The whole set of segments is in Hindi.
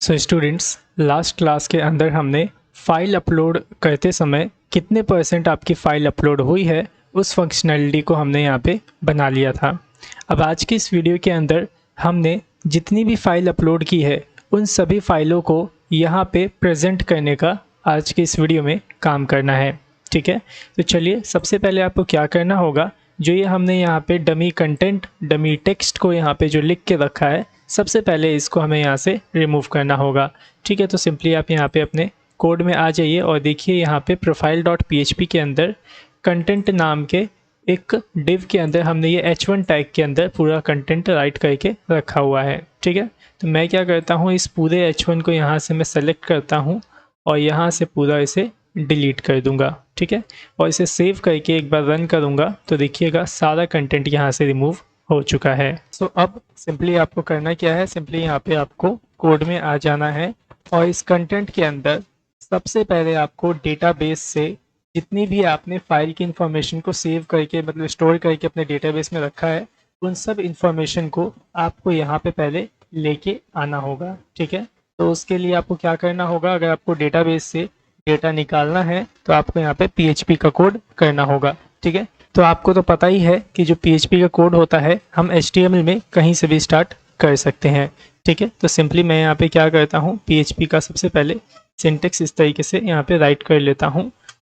सो स्टूडेंट्स, लास्ट क्लास के अंदर हमने फ़ाइल अपलोड करते समय कितने % आपकी फ़ाइल अपलोड हुई है उस फंक्शनैलिटी को हमने यहाँ पे बना लिया था। अब आज की इस वीडियो के अंदर हमने जितनी भी फ़ाइल अपलोड की है उन सभी फ़ाइलों को यहाँ पे प्रेजेंट करने का आज की इस वीडियो में काम करना है। ठीक है, तो चलिए सबसे पहले आपको क्या करना होगा, जो ये हमने यहाँ पे डमी कंटेंट, डमी टेक्स्ट को यहाँ पे जो लिख के रखा है, सबसे पहले इसको हमें यहाँ से रिमूव करना होगा। ठीक है, तो सिंपली आप यहाँ पे अपने कोड में आ जाइए और देखिए यहाँ पे profile.php के अंदर कंटेंट नाम के एक डिव के अंदर हमने ये h1 टैग के अंदर पूरा कंटेंट राइट करके रखा हुआ है। ठीक है, तो मैं क्या करता हूँ, इस पूरे h1 को यहाँ से मैं सेलेक्ट करता हूँ और यहाँ से पूरा इसे डिलीट कर दूंगा। ठीक है, और इसे सेव करके एक बार रन करूँगा तो देखिएगा सारा कंटेंट यहाँ से रिमूव हो चुका है। सो अब सिंपली आपको करना क्या है, सिंपली यहाँ पे आपको कोड में आ जाना है और इस कंटेंट के अंदर सबसे पहले आपको डेटाबेस से जितनी भी आपने फाइल की इंफॉर्मेशन को सेव करके मतलब स्टोर करके अपने डेटाबेस में रखा है उन सब इंफॉर्मेशन को आपको यहाँ पे पहले लेके आना होगा। ठीक है, तो उसके लिए आपको क्या करना होगा, अगर आपको डेटाबेस से डेटा निकालना है तो आपको यहाँ पे PHP का कोड करना होगा। ठीक है, तो आपको तो पता ही है कि जो PHP का कोड होता है हम HTML में कहीं से भी स्टार्ट कर सकते हैं। ठीक है, तो सिंपली मैं यहाँ पे क्या करता हूँ, PHP का सबसे पहले सिंटेक्स इस तरीके से यहाँ पे राइट कर लेता हूँ।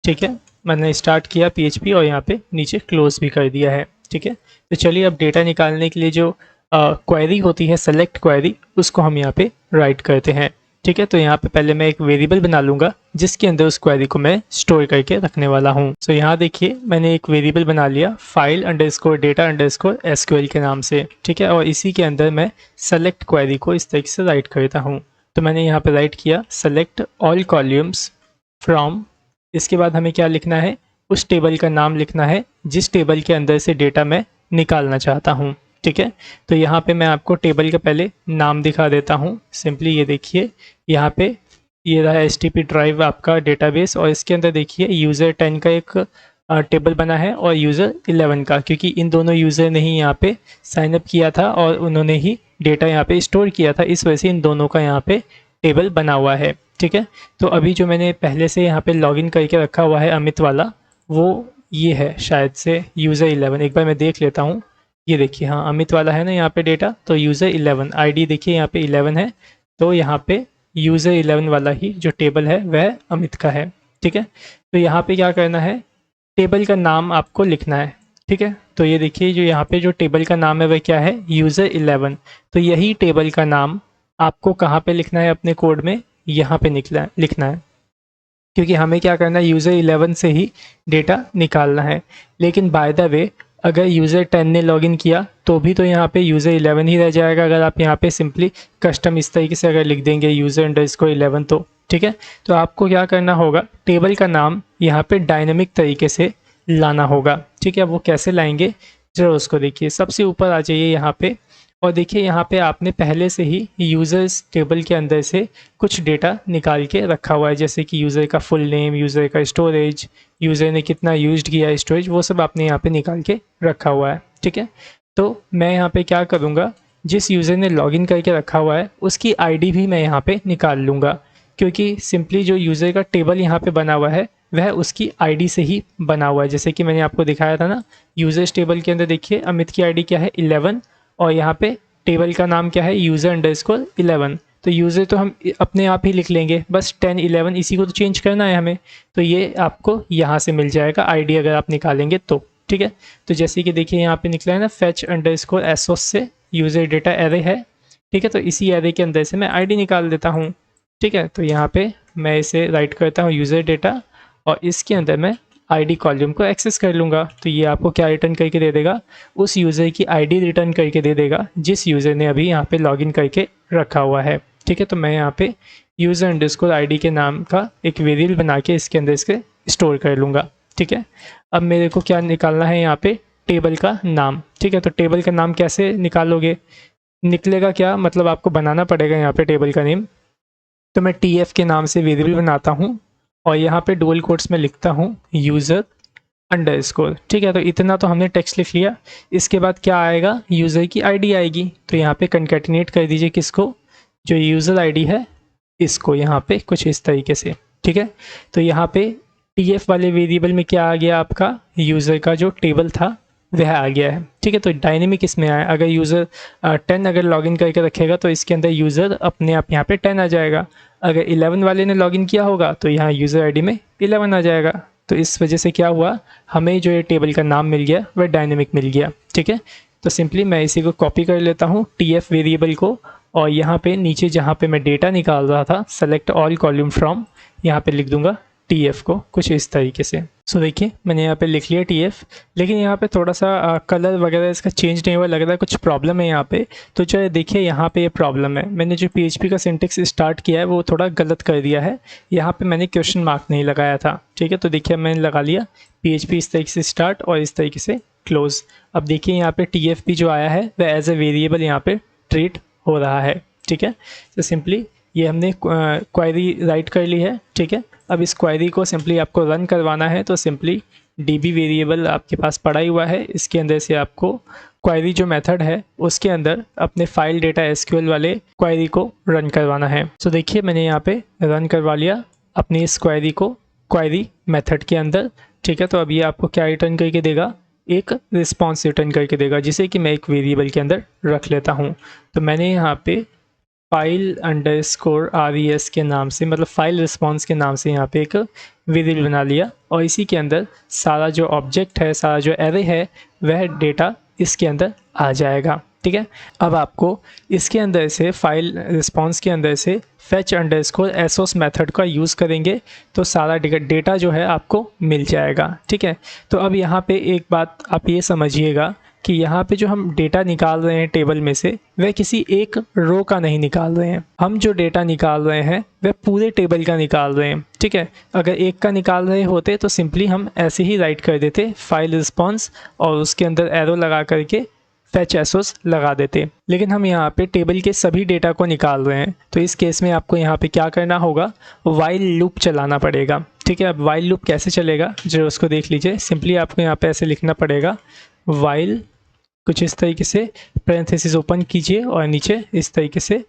ठीक है, मैंने स्टार्ट किया PHP और यहाँ पे नीचे क्लोज भी कर दिया है। ठीक है, तो चलिए अब डेटा निकालने के लिए जो क्वेरी होती है, सेलेक्ट क्वेरी, उसको हम यहाँ पे राइट करते हैं। ठीक है, तो यहाँ पे पहले मैं एक वेरिएबल बना लूँगा जिसके अंदर उस क्वेरी को मैं स्टोर करके रखने वाला हूँ। सो यहाँ देखिए मैंने एक वेरिएबल बना लिया file_data_SQL के नाम से। ठीक है, और इसी के अंदर मैं सेलेक्ट क्वेरी को इस तरीके से राइट करता हूँ। तो मैंने यहाँ पे राइट किया सेलेक्ट ऑल कॉलम्स फ्रॉम, इसके बाद हमें क्या लिखना है, उस टेबल का नाम लिखना है जिस टेबल के अंदर से डेटा मैं निकालना चाहता हूँ। ठीक है, तो यहाँ पे मैं आपको टेबल का पहले नाम दिखा देता हूँ। सिंपली ये देखिए यहाँ पे ये रहा HTTP ड्राइव आपका डेटाबेस और इसके अंदर देखिए यूज़र 10 का एक टेबल बना है और यूज़र 11 का, क्योंकि इन दोनों यूज़र ने ही यहाँ पे साइन अप किया था और उन्होंने ही डेटा यहाँ पे स्टोर किया था, इस वजह से इन दोनों का यहाँ पे टेबल बना हुआ है। ठीक है, तो अभी जो मैंने पहले से यहाँ पे लॉगिन करके रखा हुआ है अमित वाला, वो ये है शायद से यूज़र 11। एक बार मैं देख लेता हूँ, ये देखिए हाँ अमित वाला है ना यहाँ पे डेटा, तो यूज़र 11 ID देखिए यहाँ पे 11 है, तो यहाँ पे यूज़र 11 वाला ही जो टेबल है वह अमित का है। ठीक है, तो यहाँ पे क्या करना है, टेबल का नाम आपको लिखना है। ठीक है, तो ये देखिए जो यहाँ पे जो टेबल का नाम है वह क्या है, यूज़र 11। तो यही टेबल का नाम आपको कहाँ पे लिखना है, अपने कोड में यहाँ पे लिखना है, क्योंकि हमें क्या करना है, यूज़र 11 से ही डेटा निकालना है। लेकिन बाय द वे अगर यूज़र 10 ने लॉगिन किया तो भी तो यहाँ पे यूज़र 11 ही रह जाएगा, अगर आप यहाँ पे सिंपली कस्टम इस तरीके से अगर लिख देंगे यूज़र_11 तो। ठीक है, तो आपको क्या करना होगा, टेबल का नाम यहाँ पे डायनेमिक तरीके से लाना होगा। ठीक है, वो कैसे लाएंगे जरा उसको देखिए। सबसे ऊपर आ जाइए यहाँ पे और देखिए यहाँ पे आपने पहले से ही यूज़र्स टेबल के अंदर से कुछ डेटा निकाल के रखा हुआ है, जैसे कि यूज़र का फुल नेम, यूज़र का स्टोरेज, यूज़र ने कितना यूज्ड किया है स्टोरेज, वो सब आपने यहाँ पे निकाल के रखा हुआ है। ठीक है, तो मैं यहाँ पे क्या करूँगा, जिस यूज़र ने लॉगिन करके रखा हुआ है उसकी ID भी मैं यहाँ पे निकाल लूँगा, क्योंकि सिंपली जो यूज़र का टेबल यहाँ पे बना हुआ है वह उसकी ID से ही बना हुआ है। जैसे कि मैंने आपको दिखाया था ना, यूज़र्स टेबल के अंदर देखिए अमित की ID क्या है 11 और यहाँ पे टेबल का नाम क्या है यूज़र_11। तो यूज़र तो हम अपने आप ही लिख लेंगे, बस 10 11 इसी को तो चेंज करना है हमें, तो ये आपको यहाँ से मिल जाएगा ID अगर आप निकालेंगे तो। ठीक है, तो जैसे कि देखिए यहाँ पे निकला है ना fetch_asos से यूज़र डेटा एरे है। ठीक है, तो इसी एरे के अंदर से मैं ID निकाल देता हूँ। ठीक है, तो यहाँ पे मैं इसे राइट करता हूँ यूज़र डेटा और इसके अंदर मैं ID कॉलम को एक्सेस कर लूँगा। तो ये आपको क्या रिटर्न करके दे देगा, उस यूज़र की ID रिटर्न करके दे देगा जिस यूज़र ने अभी यहाँ पे लॉगिन करके रखा हुआ है। ठीक है, तो मैं यहाँ पे यूज़र_ID के नाम का एक वेरिएबल बना के इसके अंदर इसके स्टोर कर लूँगा। ठीक है, अब मेरे को क्या निकालना है, यहाँ पे टेबल का नाम। ठीक है, तो टेबल का नाम कैसे निकालोगे, निकलेगा क्या, मतलब आपको बनाना पड़ेगा यहाँ पे टेबल का नेम। तो मैं TF के नाम से वेरिएबल बनाता हूँ और यहाँ पे डबल कोट्स में लिखता हूँ यूज़र_। ठीक है, तो इतना तो हमने टेक्स्ट लिख लिया। इसके बाद क्या आएगा, यूज़र की ID आएगी। तो यहाँ पे कंकैटिनेट कर दीजिए किसको, जो यूज़र ID है इसको यहाँ पे कुछ इस तरीके से, ठीक है। तो यहाँ पे TF वाले वेरिएबल में क्या आ गया, आपका यूज़र का जो टेबल था वह आ गया है, ठीक है। तो डायनेमिक इसमें आया, अगर यूज़र 10 अगर लॉगिन करके रखेगा तो इसके अंदर यूज़र अपने आप यहाँ पे 10 आ जाएगा। अगर 11 वाले ने लॉगिन किया होगा तो यहाँ यूज़र आईडी में 11 आ जाएगा। तो इस वजह से क्या हुआ, हमें जो ये टेबल का नाम मिल गया वह डायनेमिक मिल गया, ठीक है। तो सिंपली मैं इसी को कॉपी कर लेता हूँ TF वेरिएबल को, और यहाँ पे नीचे जहाँ पे मैं डेटा निकाल रहा था सेलेक्ट ऑल कॉलम फ्रॉम, यहाँ पे लिख दूंगा TF को कुछ इस तरीके से। सो देखिए मैंने यहाँ पे लिख लिया TF, लेकिन यहाँ पे थोड़ा सा कलर वगैरह इसका चेंज नहीं हुआ, लग रहा है कुछ प्रॉब्लम है यहाँ पे। तो चलिए देखिए यहाँ पे ये प्रॉब्लम है, मैंने जो PHP का सिंटेक्स स्टार्ट किया है वो थोड़ा गलत कर दिया है। यहाँ पे मैंने क्वेश्चन मार्क नहीं लगाया था, ठीक है। तो देखिए मैंने लगा लिया PHP इस तरीके से स्टार्ट और इस तरीके से क्लोज। अब देखिए यहाँ पे TFP जो आया है वह एज ए वेरिएबल यहाँ पे ट्रीट हो रहा है, ठीक है। तो सिंपली ये हमने क्वेरी राइट कर ली है, ठीक है। अब इस क्वेरी को सिंपली आपको रन करवाना है, तो सिंपली DB वेरिएबल आपके पास पड़ा ही हुआ है, इसके अंदर से आपको क्वेरी जो मेथड है उसके अंदर अपने फाइल डेटा SQL वाले क्वेरी को रन करवाना है। सो देखिए मैंने यहाँ पे रन करवा लिया अपनी इस क्वेरी को क्वेरी मेथड के अंदर, ठीक है। तो अब ये आपको क्या रिटर्न करके देगा, एक रिस्पॉन्स रिटर्न करके देगा, जिसे कि मैं एक वेरिएबल के अंदर रख लेता हूँ। तो मैंने यहाँ पे फाइल अंडरस्कोर RES के नाम से, मतलब फाइल रिस्पॉन्स के नाम से यहाँ पे एक वेरिएबल बना लिया, और इसी के अंदर सारा जो ऑब्जेक्ट है, सारा जो एरे है वह डेटा इसके अंदर आ जाएगा, ठीक है। अब आपको इसके अंदर से फाइल रिस्पॉन्स के अंदर से fetch अंडरस्कोर एसोस मेथड का यूज़ करेंगे तो सारा डेटा जो है आपको मिल जाएगा, ठीक है। तो अब यहाँ पे एक बात आप ये समझिएगा कि यहाँ पे जो हम डेटा निकाल रहे हैं टेबल में से वह किसी एक रो का नहीं निकाल रहे हैं, हम जो डेटा निकाल रहे हैं वह पूरे टेबल का निकाल रहे हैं, ठीक है। अगर एक का निकाल रहे होते तो सिंपली हम ऐसे ही राइट कर देते फाइल रिस्पॉन्स और उसके अंदर एरो लगा करके fetch एसोस लगा देते, लेकिन हम यहाँ पे टेबल के सभी डेटा को निकाल रहे हैं। तो इस केस में आपको यहाँ पे क्या करना होगा, वाइल लूप चलाना पड़ेगा, ठीक है। अब वाइल लूप कैसे चलेगा जो उसको देख लीजिए। सिंपली आपको यहाँ पे ऐसे लिखना पड़ेगा वाइल, कुछ इस तरीके से पैरेंथेसिस ओपन कीजिए और नीचे इस तरीके से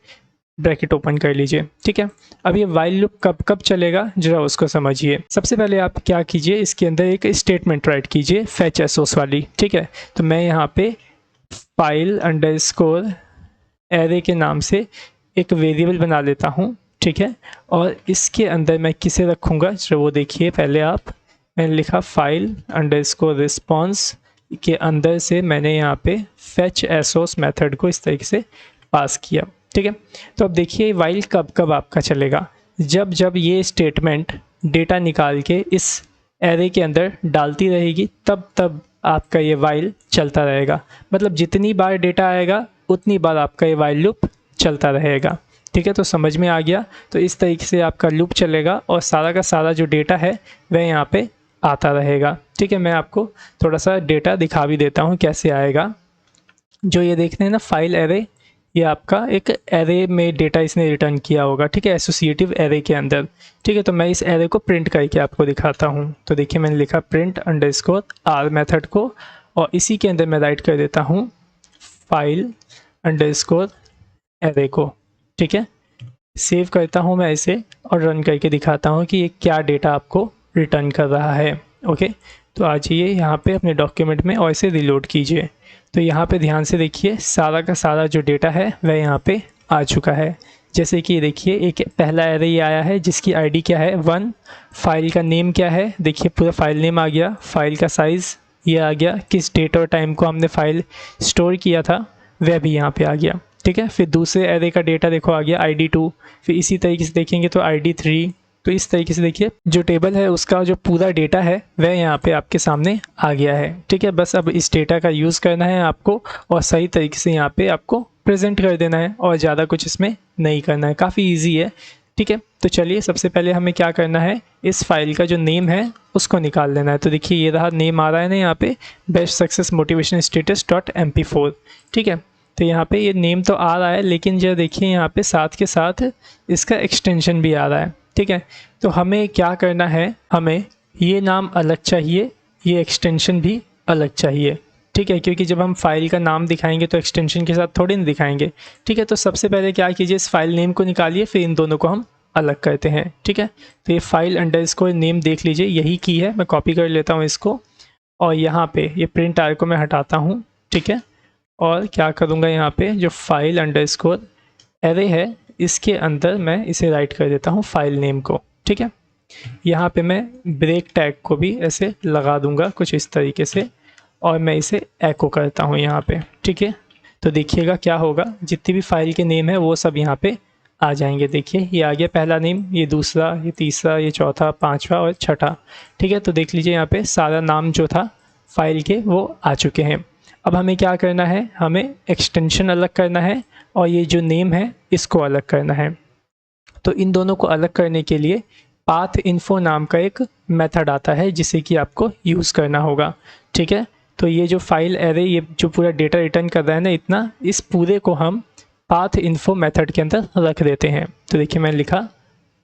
ब्रैकेट ओपन कर लीजिए, ठीक है। अब ये वाइल लूप कब कब चलेगा जरा उसको समझिए। सबसे पहले आप क्या कीजिए, इसके अंदर एक स्टेटमेंट राइट कीजिए fetch एसोस वाली, ठीक है। तो मैं यहाँ पे फाइल अंडरस्कोर एरे के नाम से एक वेरिएबल बना लेता हूँ, ठीक है। और इसके अंदर मैं किसे रखूँगा जो वो देखिए पहले आप, मैंने लिखा फाइल अंडरस्कोर रिस्पॉन्स के अंदर से मैंने यहाँ पे fetch एसोस मेथड को इस तरीके से पास किया, ठीक है। तो अब देखिए वाइल कब कब आपका चलेगा, जब जब ये स्टेटमेंट डेटा निकाल के इस एरे के अंदर डालती रहेगी तब तब आपका ये वाइल चलता रहेगा। मतलब जितनी बार डेटा आएगा उतनी बार आपका ये वाइल लूप चलता रहेगा, ठीक है। तो समझ में आ गया। तो इस तरीके से आपका लूप चलेगा और सारा का सारा जो डेटा है वह यहाँ पे आता रहेगा, ठीक है। मैं आपको थोड़ा सा डेटा दिखा भी देता हूँ कैसे आएगा। जो ये देख रहे हैं ना फाइल एरे, ये आपका एक एरे में डेटा इसने रिटर्न किया होगा, ठीक है, एसोसिएटिव एरे के अंदर, ठीक है। तो मैं इस एरे को प्रिंट करके आपको दिखाता हूँ। तो देखिए मैंने लिखा प्रिंट अंडरस्कोर R मेथड को, और इसी के अंदर मैं राइट कर देता हूँ फाइल अंडरस्कोर एरे को, ठीक है। सेव करता हूँ मैं इसे और रन करके दिखाता हूँ कि ये क्या डेटा आपको रिटर्न कर रहा है, ओके। तो आ जाइए यहाँ पे अपने डॉक्यूमेंट में और इसे रिलोड कीजिए। तो यहाँ पे ध्यान से देखिए सारा का सारा जो डेटा है वह यहाँ पे आ चुका है। जैसे कि देखिए एक पहला एरे ये आया है जिसकी आईडी क्या है 1, फाइल का नेम क्या है, देखिए पूरा फाइल नेम आ गया, फाइल का साइज़ ये आ गया, किस डेट और टाइम को हमने फाइल स्टोर किया था वह भी यहाँ पे आ गया, ठीक है। फिर दूसरे एरे का डेटा देखो आ गया ID 2, फिर इसी तरीके से देखेंगे तो ID 3। तो इस तरीके से देखिए जो टेबल है उसका जो पूरा डेटा है वह यहाँ पे आपके सामने आ गया है, ठीक है। बस अब इस डेटा का यूज़ करना है आपको और सही तरीके से यहाँ पे आपको प्रेजेंट कर देना है और ज़्यादा कुछ इसमें नहीं करना है, काफ़ी ईजी है, ठीक है। तो चलिए सबसे पहले हमें क्या करना है, इस फाइल का जो नेम है उसको निकाल लेना है। तो देखिए ये रहा नेम आ रहा है ना यहाँ पे, best success motivation status .mp4, ठीक है। तो यहाँ पे ये नेम तो आ रहा है, लेकिन जो देखिए यहाँ पे साथ के साथ इसका एक्सटेंशन भी आ रहा है, ठीक है। तो हमें क्या करना है, हमें ये नाम अलग चाहिए, ये एक्सटेंशन भी अलग चाहिए, ठीक है, क्योंकि जब हम फाइल का नाम दिखाएंगे तो एक्सटेंशन के साथ थोड़ी ना दिखाएंगे, ठीक है। तो सबसे पहले क्या कीजिए, इस फाइल नेम को निकालिए, फिर इन दोनों को हम अलग करते हैं। ठीक है, तो ये फाइल अंडरस्कोर नेम देख लीजिए, यही की है। मैं कॉपी कर लेता हूँ इसको और यहाँ पे ये प्रिंट आर को मैं हटाता हूँ। ठीक है, और क्या करूँगा, यहाँ पे जो फाइल अंडरस्कोर एरे है इसके अंदर मैं इसे राइट कर देता हूँ फाइल नेम को। ठीक है, यहाँ पे मैं ब्रेक टैग को भी ऐसे लगा दूंगा कुछ इस तरीके से और मैं इसे एको करता हूँ यहाँ पे। ठीक है, तो देखिएगा क्या होगा, जितनी भी फाइल के नेम है वो सब यहाँ पे आ जाएंगे। देखिए ये आ गया पहला नेम, ये दूसरा, ये तीसरा, ये चौथा, पांचवा और छठा। ठीक है, तो देख लीजिए यहाँ पे सारा नाम जो था फाइल के वो आ चुके हैं। अब हमें क्या करना है, हमें एक्सटेंशन अलग करना है और ये जो नेम है इसको अलग करना है। तो इन दोनों को अलग करने के लिए पाथ इन्फो नाम का एक मेथड आता है जिसे कि आपको यूज़ करना होगा। ठीक है, तो ये जो फाइल एरे, ये जो पूरा डेटा रिटर्न कर रहा है ना इतना, इस पूरे को हम पाथ इन्फो मेथड के अंदर रख देते हैं। तो देखिए मैंने लिखा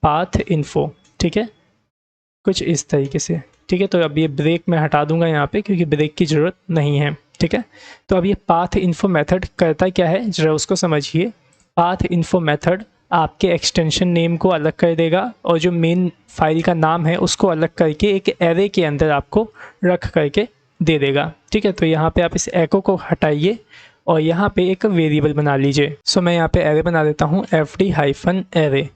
पाथ इन्फो। ठीक है, कुछ इस तरीके से। ठीक है, तो अब ये ब्रेक मैं हटा दूंगा यहाँ पे क्योंकि ब्रेक की ज़रूरत नहीं है। ठीक है, तो अब ये पाथ इन्फो मेथड करता क्या है ज़रा उसको समझिए। पाथ इन्फो मेथड आपके एक्सटेंशन नेम को अलग कर देगा और जो मेन फाइल का नाम है उसको अलग करके एक एरे के अंदर आपको रख करके दे देगा। ठीक है, तो यहाँ पे आप इस एको को हटाइए और यहाँ पे एक वेरिएबल बना लीजिए। सो मैं यहाँ पे एरे बना देता हूँ fd-array।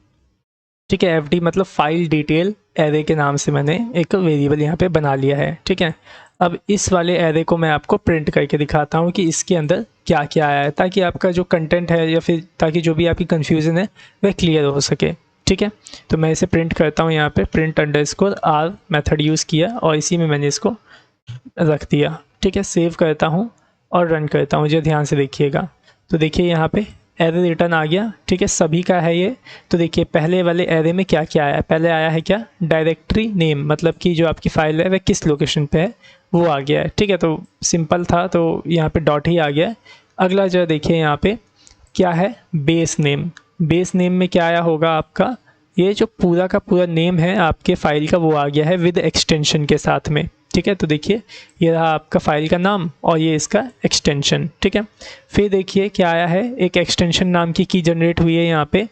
ठीक है, fd मतलब फाइल डिटेल एरे के नाम से मैंने एक वेरिएबल यहाँ पे बना लिया है। ठीक है, अब इस वाले एरे को मैं आपको प्रिंट करके दिखाता हूँ कि इसके अंदर क्या क्या आया है, ताकि आपका जो कंटेंट है या फिर ताकि जो भी आपकी कन्फ्यूज़न है वह क्लियर हो सके। ठीक है, तो मैं इसे प्रिंट करता हूँ, यहाँ पे print underscore R method use किया और इसी में मैंने इसको रख दिया। ठीक है, सेव करता हूँ और रन करता हूँ, जो ध्यान से देखिएगा। तो देखिए यहाँ पे एरे रिटर्न आ गया। ठीक है, सभी का है ये। तो देखिए पहले वाले एरे में क्या क्या आया, पहले आया है क्या, डायरेक्टरी नेम, मतलब कि जो आपकी फ़ाइल है वह किस लोकेशन पे है वो आ गया है। ठीक है, तो सिंपल था तो यहाँ पे डॉट ही आ गया है। अगला जो देखिए यहाँ पे क्या है, बेस नेम। बेस नेम में क्या आया होगा आपका, ये जो पूरा का पूरा नेम है आपके फ़ाइल का वो आ गया है विद एक्सटेंशन के साथ में। ठीक है, तो देखिए ये रहा आपका फ़ाइल का नाम और ये इसका एक्सटेंशन। ठीक है, फिर देखिए क्या आया है, एक एक्सटेंशन नाम की जनरेट हुई है यहाँ पे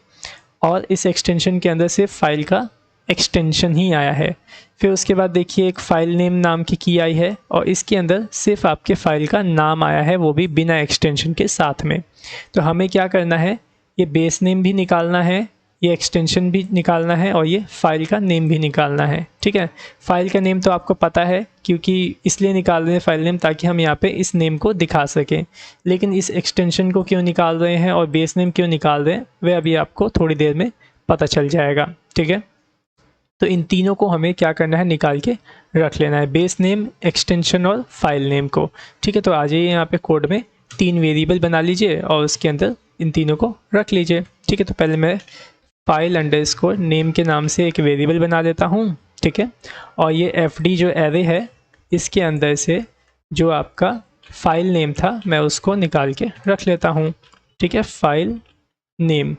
और इस एक्सटेंशन के अंदर सिर्फ फाइल का एक्सटेंशन ही आया है। फिर उसके बाद देखिए एक फ़ाइल नेम नाम की आई है और इसके अंदर सिर्फ आपके फ़ाइल का नाम आया है, वो भी बिना एक्सटेंशन के साथ में। तो हमें क्या करना है, ये बेस नेम भी निकालना है, ये एक्सटेंशन भी निकालना है और ये फाइल का नेम भी निकालना है। ठीक है, फाइल का नेम तो आपको पता है क्योंकि इसलिए निकाल रहे हैं फाइल नेम ताकि हम यहाँ पे इस नेम को दिखा सकें, लेकिन इस एक्सटेंशन को क्यों निकाल रहे हैं और बेस नेम क्यों निकाल रहे हैं वह अभी आपको थोड़ी देर में पता चल जाएगा। ठीक है, तो इन तीनों को हमें क्या करना है, निकाल के रख लेना है, बेस नेम, एक्सटेंशन और फाइल नेम को। ठीक है, तो आ जाइए यहाँ पे कोड में 3 वेरिएबल बना लीजिए और उसके अंदर इन तीनों को रख लीजिए। ठीक है, तो पहले मैं फाइल अंडरस्कोर नेम के नाम से एक वेरिएबल बना देता हूँ। ठीक है, और ये fd जो एरे है इसके अंदर से जो आपका फाइल नेम था मैं उसको निकाल के रख लेता हूँ। ठीक है, फाइल नेम।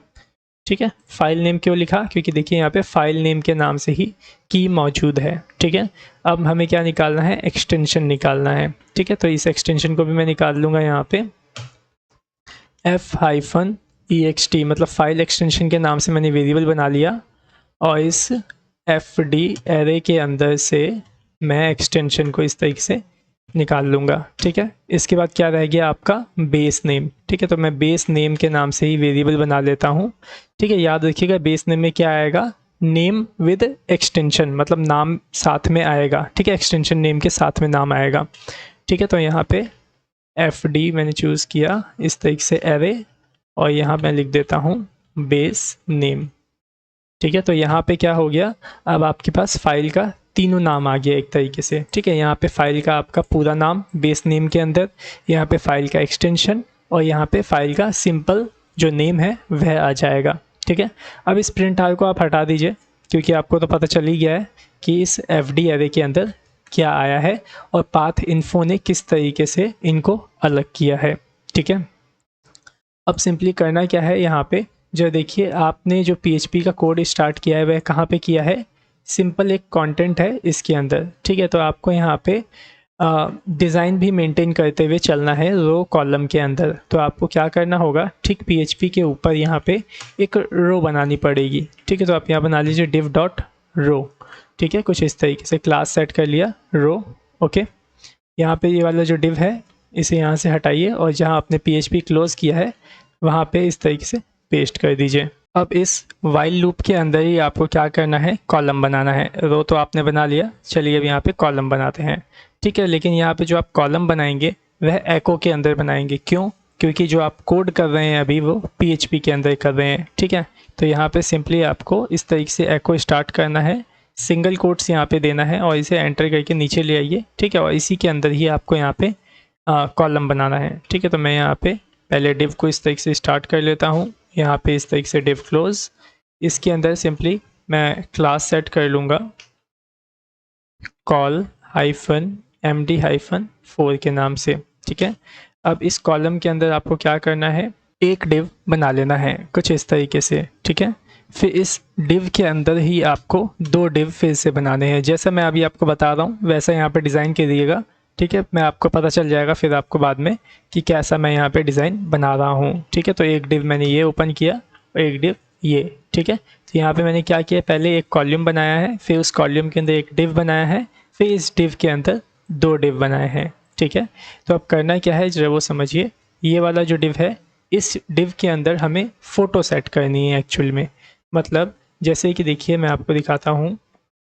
ठीक है, फाइल नेम क्यों लिखा, क्योंकि देखिए यहाँ पे फाइल नेम के नाम से ही की मौजूद है। ठीक है, अब हमें क्या निकालना है, एक्सटेंशन निकालना है। ठीक है, तो इस एक्सटेंशन को भी मैं निकाल लूँगा यहाँ पे f-ext, मतलब फाइल एक्सटेंशन के नाम से मैंने वेरिएबल बना लिया और इस fd एरे के अंदर से मैं एक्सटेंशन को इस तरीके से निकाल लूँगा। ठीक है, इसके बाद क्या रह गया आपका बेस नेम। ठीक है, तो मैं बेस नेम के नाम से ही वेरिएबल बना लेता हूँ। ठीक है, याद रखिएगा बेस नेम में क्या आएगा, नेम विद एक्सटेंशन, मतलब नाम साथ में आएगा। ठीक है, एक्सटेंशन नेम के साथ में नाम आएगा। ठीक है, तो यहाँ पे fd मैंने चूज़ किया इस तरीके से एरे और यहाँ मैं लिख देता हूँ बेस नेम। ठीक है, तो यहाँ पे क्या हो गया, अब आपके पास फाइल का तीनों नाम आ गया एक तरीके से। ठीक है, यहाँ पे फाइल का आपका पूरा नाम बेस नेम के अंदर, यहाँ पे फाइल का एक्सटेंशन और यहाँ पे फाइल का सिंपल जो नेम है वह आ जाएगा। ठीक है, अब इस प्रिंट आर को आप हटा दीजिए क्योंकि आपको तो पता चल ही गया है कि इस fd एरे के अंदर क्या आया है और पाथ इन्फो ने किस तरीके से इनको अलग किया है। ठीक है, अब सिंपली करना क्या है, यहाँ पे जो देखिए आपने जो PHP का कोड स्टार्ट किया है वह कहाँ पे किया है, सिंपल एक कंटेंट है इसके अंदर। ठीक है, तो आपको यहाँ पे डिज़ाइन भी मेंटेन करते हुए चलना है रो कॉलम के अंदर। तो आपको क्या करना होगा, ठीक पीएचपी के ऊपर यहाँ पे एक रो बनानी पड़ेगी। ठीक है, तो आप यहाँ बना लीजिए div डॉट रो। ठीक है, कुछ इस तरीके से क्लास सेट कर लिया रो। ओके, यहाँ पे ये वाला जो div है इसे यहाँ से हटाइए और जहाँ आपने पीएचपी क्लोज किया है वहाँ पे इस तरीके से पेस्ट कर दीजिए। अब इस वाइल लूप के अंदर ही आपको क्या करना है, कॉलम बनाना है। रो तो आपने बना लिया, चलिए अब यहाँ पे कॉलम बनाते हैं। ठीक है, लेकिन यहाँ पे जो आप कॉलम बनाएंगे वह एको के अंदर बनाएंगे। क्यों? क्योंकि जो आप कोड कर रहे हैं अभी वो पीएचपी के अंदर कर रहे हैं। ठीक है, तो यहाँ पे सिंपली आपको इस तरीके से एको स्टार्ट करना है, सिंगल कोट्स यहाँ पे देना है और इसे एंटर करके नीचे ले आइए। ठीक है, और इसी के अंदर ही आपको यहाँ पे कॉलम बनाना है। ठीक है, तो मैं यहाँ पे पहले डिव को इस तरीके से स्टार्ट कर लेता हूँ, यहाँ पे इस तरीके से डिव क्लोज। इसके अंदर सिंपली मैं क्लास सेट कर लूँगा कॉल -md-4 के नाम से। ठीक है, अब इस कॉलम के अंदर आपको क्या करना है, एक डिव बना लेना है कुछ इस तरीके से। ठीक है, फिर इस डिव के अंदर ही आपको दो डिव फिर से बनाने हैं। जैसा मैं अभी आपको बता रहा हूँ वैसा यहाँ पे डिज़ाइन कीजिएगा। ठीक है, मैं आपको पता चल जाएगा फिर आपको बाद में कि कैसा मैं यहाँ पे डिज़ाइन बना रहा हूँ। ठीक है, तो एक डिव मैंने ये ओपन किया और एक डिव ये। ठीक है, तो यहाँ पे मैंने क्या किया, पहले एक कॉलम बनाया है, फिर उस कॉलम के अंदर एक डिव बनाया है, फिर इस डिव के अंदर दो डिव बनाए हैं। ठीक है, तो अब करना क्या है जरा वो समझिए। ये वाला जो डिव है इस डिव के अंदर हमें फ़ोटो सेट करनी है एक्चुअल में। मतलब जैसे कि देखिए मैं आपको दिखाता हूँ,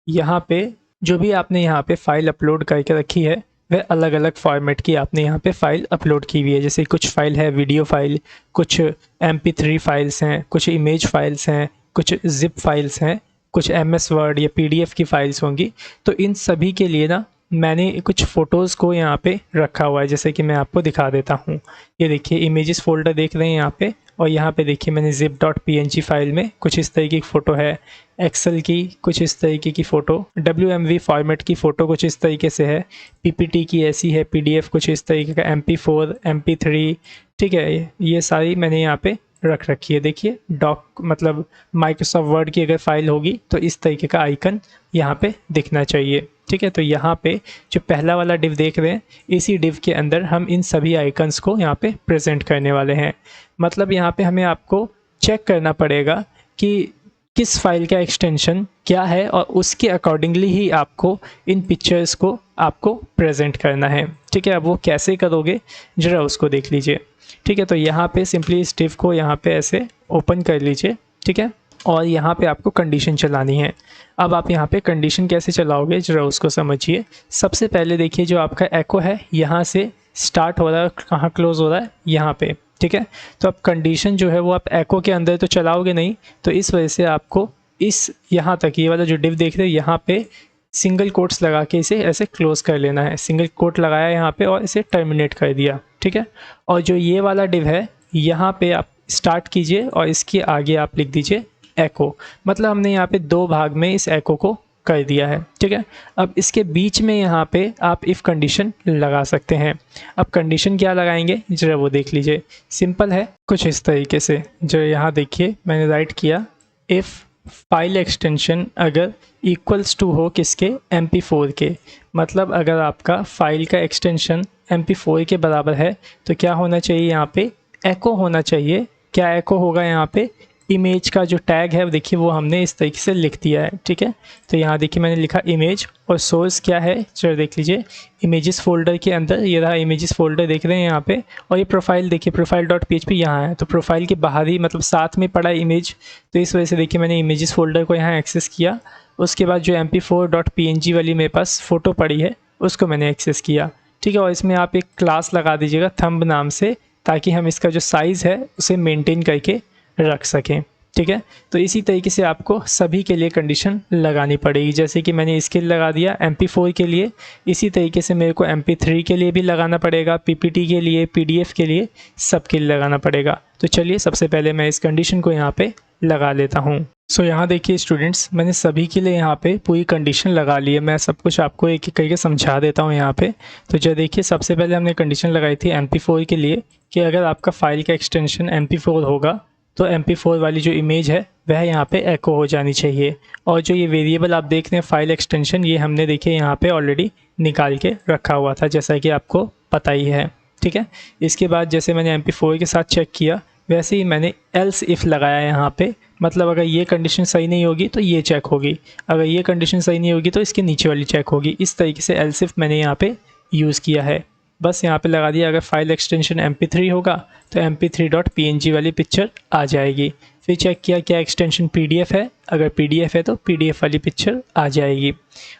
यहाँ पे जो भी आपने यहाँ पे फ़ाइल अपलोड करके रखी है वह अलग अलग फॉर्मेट की आपने यहाँ पे फ़ाइल अपलोड की हुई है। जैसे कुछ फ़ाइल है वीडियो फ़ाइल, कुछ MP3 फाइल्स हैं, कुछ इमेज फाइल्स हैं, कुछ ज़िप फाइल्स हैं, कुछ MS वर्ड या PDF की फ़ाइल्स होंगी। तो इन सभी के लिए ना मैंने कुछ फ़ोटोज़ को यहाँ पे रखा हुआ है, जैसे कि मैं आपको दिखा देता हूँ। ये देखिए इमेजेस फ़ोल्डर देख रहे हैं यहाँ पे, और यहाँ पे देखिए मैंने zip.png फाइल में कुछ इस तरीके की फ़ोटो है, एक्सेल की कुछ इस तरीके की फ़ोटो, WMV फॉर्मेट की फ़ोटो कुछ इस तरीके से है, PPT की ऐसी है, PDF कुछ इस तरीके का, MP4, MP3। ठीक है, ये सारी मैंने यहाँ पे रख रखी है। देखिए डॉक मतलब माइक्रोसॉफ्ट वर्ड की अगर फाइल होगी तो इस तरीके का आइकन यहाँ पे दिखना चाहिए। ठीक है, तो यहाँ पे जो पहला वाला डिव देख रहे हैं इसी डिव के अंदर हम इन सभी आइकन्स को यहाँ पे प्रेजेंट करने वाले हैं। मतलब यहाँ पे हमें आपको चेक करना पड़ेगा कि किस फाइल का एक्सटेंशन क्या है और उसके अकॉर्डिंगली ही आपको इन पिक्चर्स को आपको प्रेजेंट करना है। ठीक है, अब वो कैसे करोगे ज़रा उसको देख लीजिए। ठीक है, तो यहाँ पे सिंपली इस डिव को यहाँ पे ऐसे ओपन कर लीजिए। ठीक है, और यहाँ पे आपको कंडीशन चलानी है। अब आप यहाँ पे कंडीशन कैसे चलाओगे ज़रा उसको समझिए। सबसे पहले देखिए जो आपका एको है यहाँ से स्टार्ट हो रहा है, कहाँ क्लोज़ हो रहा है, यहाँ पे। ठीक है, तो अब कंडीशन जो है वो आप एको के अंदर तो चलाओगे नहीं, तो इस वजह से आपको इस यहाँ तक ये वाला जो डिव देख रहे हैं यहाँ पे सिंगल कोट्स लगा के इसे ऐसे क्लोज़ कर लेना है। सिंगल कोट लगाया यहाँ पे और इसे टर्मिनेट कर दिया। ठीक है, और जो ये वाला डिव है यहाँ पे आप स्टार्ट कीजिए और इसके आगे आप लिख दीजिए एको। मतलब हमने यहाँ पे दो भाग में इस एको को कर दिया है। ठीक है, अब इसके बीच में यहाँ पे आप इफ़ कंडीशन लगा सकते हैं। अब कंडीशन क्या लगाएंगे जरा वो देख लीजिए, सिंपल है कुछ इस तरीके से। जो यहाँ देखिए मैंने राइट किया, इफ़ फाइल एक्सटेंशन अगर इक्वल्स टू हो किसके, MP4 के। मतलब अगर आपका फाइल का एक्सटेंशन MP4 के बराबर है तो क्या होना चाहिए, यहाँ पे एको होना चाहिए। क्या एको होगा यहाँ पे, इमेज का जो टैग है देखिए वो हमने इस तरीके से लिख दिया है। ठीक है, तो यहाँ देखिए मैंने लिखा इमेज, और सोर्स क्या है चलो देख लीजिए, इमेजेस फोल्डर के अंदर ये रहा इमेजेस फोल्डर देख रहे हैं यहाँ पे। और ये प्रोफाइल देखिए profile.php यहाँ है, तो प्रोफाइल के बाहर ही मतलब साथ में पड़ा इमेज, तो इस वजह से देखिए मैंने इमेजेस फोल्डर को यहाँ एक्सेस किया। उसके बाद जो mp4.png वाली मेरे पास फ़ोटो पड़ी है उसको मैंने एक्सेस किया। ठीक है, और इसमें आप एक क्लास लगा दीजिएगा थंब नाम से, ताकि हम इसका जो साइज़ है उसे मेंटेन करके रख सकें। ठीक है, तो इसी तरीके से आपको सभी के लिए कंडीशन लगानी पड़ेगी। जैसे कि मैंने इसके लिए लगा दिया MP4 के लिए, इसी तरीके से मेरे को MP3 के लिए भी लगाना पड़ेगा, PPT के लिए, PDF के लिए, सब के लिए लगाना पड़ेगा। तो चलिए सबसे पहले मैं इस कंडीशन को यहाँ पे लगा लेता हूँ। सो यहाँ देखिए स्टूडेंट्स, मैंने सभी के लिए यहाँ पे पूरी कंडीशन लगा ली है। मैं सब कुछ आपको एक एक करके समझा देता हूँ यहाँ पे। तो जो देखिए सबसे पहले हमने कंडीशन लगाई थी MP4 के लिए कि अगर आपका फाइल का एक्सटेंशन MP4 होगा तो MP4 वाली जो इमेज है वह यहाँ पे एको हो जानी चाहिए। और जो ये वेरिएबल आप देख रहे हैं फाइल एक्सटेंशन, ये हमने देखिए यहाँ पे ऑलरेडी निकाल के रखा हुआ था, जैसा कि आपको पता ही है। ठीक है, इसके बाद जैसे मैंने MP4 के साथ चेक किया वैसे ही मैंने एल्स इफ़ लगाया यहाँ पे, मतलब अगर ये कंडीशन सही नहीं होगी तो ये चेक होगी, अगर ये कंडीशन सही नहीं होगी तो इसके नीचे वाली चेक होगी। इस तरीके से एल्स इफ़ मैंने यहाँ पे यूज़ किया है। बस यहाँ पे लगा दिया, अगर फाइल एक्सटेंशन MP3 होगा तो mp3.png वाली पिक्चर आ जाएगी। फिर चेक किया क्या एक्सटेंशन PDF है, अगर PDF है तो PDF वाली पिक्चर आ जाएगी।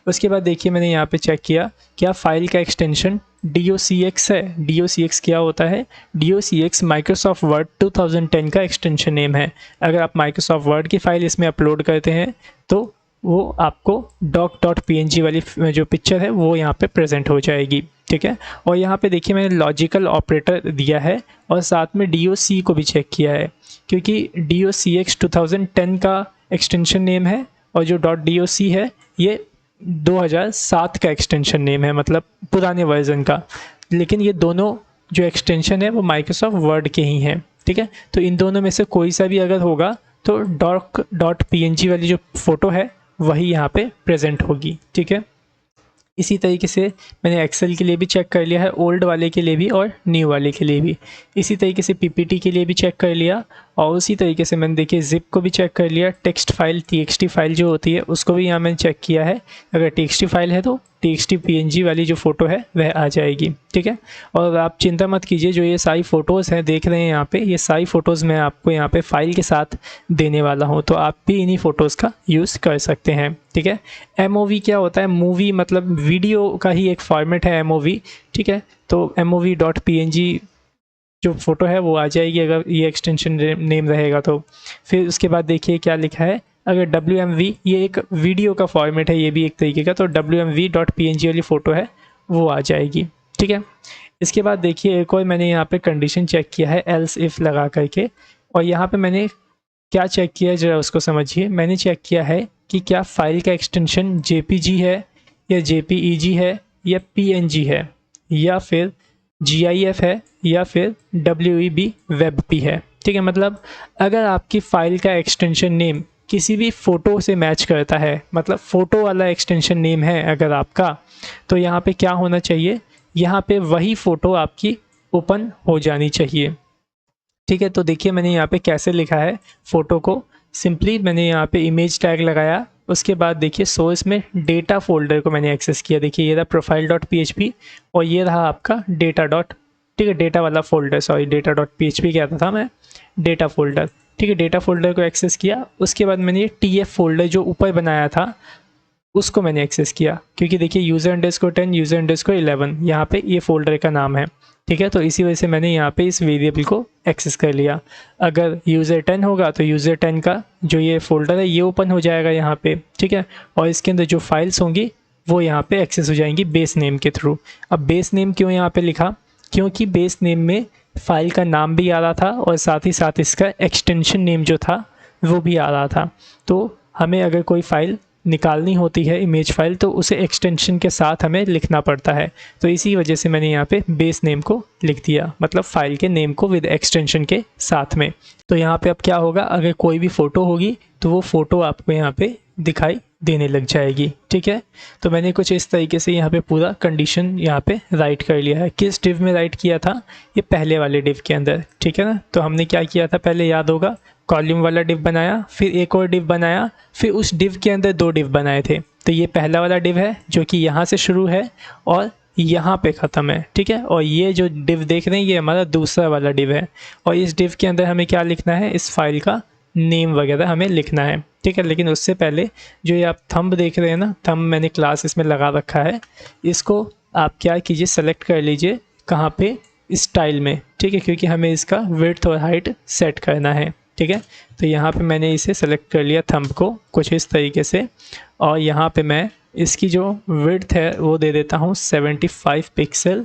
उसके बाद देखिए मैंने यहाँ पे चेक किया क्या फाइल का एक्सटेंशन docx है। docx क्या होता है? docx माइक्रोसॉफ्ट वर्ड 2010 का एक्सटेंशन नेम है। अगर आप माइक्रोसॉफ्ट वर्ड की फ़ाइल इसमें अपलोड करते हैं तो वो आपको doc.png वाली जो पिक्चर है वो यहाँ पे प्रेजेंट हो जाएगी। ठीक है, और यहाँ पे देखिए मैंने लॉजिकल ऑपरेटर दिया है और साथ में doc को भी चेक किया है, क्योंकि docx 2010 का एक्सटेंशन नेम है और जो .doc है ये 2007 का एक्सटेंशन नेम है, मतलब पुराने वर्जन का। लेकिन ये दोनों जो एक्सटेंशन है वो माइक्रोसॉफ्ट वर्ड के ही हैं। ठीक है, तो इन दोनों में से कोई सा भी अगर होगा तो doc.png वाली जो फ़ोटो है वही यहाँ पे प्रेजेंट होगी। ठीक है, इसी तरीके से मैंने एक्सेल के लिए भी चेक कर लिया है, ओल्ड वाले के लिए भी और न्यू वाले के लिए भी। इसी तरीके से PPT के लिए भी चेक कर लिया और उसी तरीके से मैंने देखिए ज़िप को भी चेक कर लिया। टेक्स्ट फाइल TXT फाइल जो होती है उसको भी यहाँ मैंने चेक किया है, अगर TXT फाइल है तो TXT PNG वाली जो फ़ोटो है वह आ जाएगी। ठीक है, और आप चिंता मत कीजिए, जो ये सारी फ़ोटोज़ हैं देख रहे हैं यहाँ पे, ये सारी फ़ोटोज़ मैं आपको यहाँ पे फ़ाइल के साथ देने वाला हूँ, तो आप भी इन्हीं फ़ोटोज़ का यूज़ कर सकते हैं। ठीक है, MOV क्या होता है? मूवी मतलब वीडियो का ही एक फॉर्मेट है MOV। ठीक है, तो MOV.png जो फ़ोटो है वो आ जाएगी अगर ये एक्सटेंशन नेम रहेगा तो। फिर उसके बाद देखिए क्या लिखा है, अगर WMV, ये एक वीडियो का फॉर्मेट है ये भी एक तरीके का, तो WMV.png वाली फ़ोटो है वो आ जाएगी। ठीक है, इसके बाद देखिए एक और मैंने यहाँ पे कंडीशन चेक किया है एल्स इफ़ लगा करके, और यहाँ पे मैंने क्या चेक किया है ज़रा उसको समझिए। मैंने चेक किया है कि क्या फाइल का एक्सटेंशन JPG है या JPEG है या PNG है या फिर GIF है या फिर WEB WebP है। ठीक है, मतलब अगर आपकी फ़ाइल का एक्सटेंशन नेम किसी भी फ़ोटो से मैच करता है, मतलब फ़ोटो वाला एक्सटेंशन नेम है अगर आपका, तो यहाँ पे क्या होना चाहिए, यहाँ पे वही फ़ोटो आपकी ओपन हो जानी चाहिए। ठीक है, तो देखिए मैंने यहाँ पे कैसे लिखा है फ़ोटो को। सिंपली मैंने यहाँ पे इमेज टैग लगाया, उसके बाद देखिए सोर्स में डेटा फोल्डर को मैंने एक्सेस किया। देखिए ये रहा profile.php और ये रहा आपका डेटा डॉट, ठीक है, डेटा वाला फोल्डर, सॉरी data.php कहता था मैं, डेटा फोल्डर। ठीक है, डेटा फोल्डर को एक्सेस किया। उसके बाद मैंने ये TF फोल्डर जो ऊपर बनाया था उसको मैंने एक्सेस किया, क्योंकि देखिए user_10 user_11 यहाँ पे ये फोल्डर का नाम है। ठीक है, तो इसी वजह से मैंने यहाँ पे इस वेरिएबल को एक्सेस कर लिया। अगर user10 होगा तो user10 का जो ये फोल्डर है ये ओपन हो जाएगा यहाँ पे। ठीक है, और इसके अंदर जो फाइल्स होंगी वो यहाँ पे एक्सेस हो जाएंगी बेस नेम के थ्रू। अब बेस नेम क्यों यहाँ पे लिखा? क्योंकि बेस नेम में फ़ाइल का नाम भी आ रहा था और साथ ही साथ इसका एक्सटेंशन नेम जो था वो भी आ रहा था। तो हमें अगर कोई फ़ाइल निकालनी होती है इमेज फाइल तो उसे एक्सटेंशन के साथ हमें लिखना पड़ता है, तो इसी वजह से मैंने यहाँ पे बेस नेम को लिख दिया, मतलब फ़ाइल के नेम को विद एक्सटेंशन के साथ में। तो यहाँ पे अब क्या होगा, अगर कोई भी फ़ोटो होगी तो वो फ़ोटो आपको यहाँ पे दिखाई देने लग जाएगी। ठीक है, तो मैंने कुछ इस तरीके से यहाँ पे पूरा कंडीशन यहाँ पे राइट कर लिया है। किस डिव में राइट किया था? ये पहले वाले डिव के अंदर। ठीक है ना, तो हमने क्या किया था पहले याद होगा, कॉलम वाला डिव बनाया, फिर एक और डिव बनाया, फिर उस डिव के अंदर दो डिव बनाए थे। तो ये पहला वाला डिव है जो कि यहाँ से शुरू है और यहाँ पे ख़त्म है। ठीक है, और ये जो डिव देख रहे हैं ये हमारा दूसरा वाला डिव है, और इस डिव के अंदर हमें क्या लिखना है, इस फाइल का नेम वगैरह हमें लिखना है। ठीक है, लेकिन उससे पहले जो ये आप थंब देख रहे हैं ना, थंब मैंने क्लास इसमें लगा रखा है, इसको आप क्या कीजिए, सेलेक्ट कर लीजिए कहाँ पे, स्टाइल में। ठीक है, क्योंकि हमें इसका विड्थ और हाइट सेट करना है। ठीक है, तो यहाँ पे मैंने इसे सेलेक्ट कर लिया थंब को कुछ इस तरीके से, और यहाँ पे मैं इसकी जो विड्थ है वो दे देता हूँ 75 पिक्सल,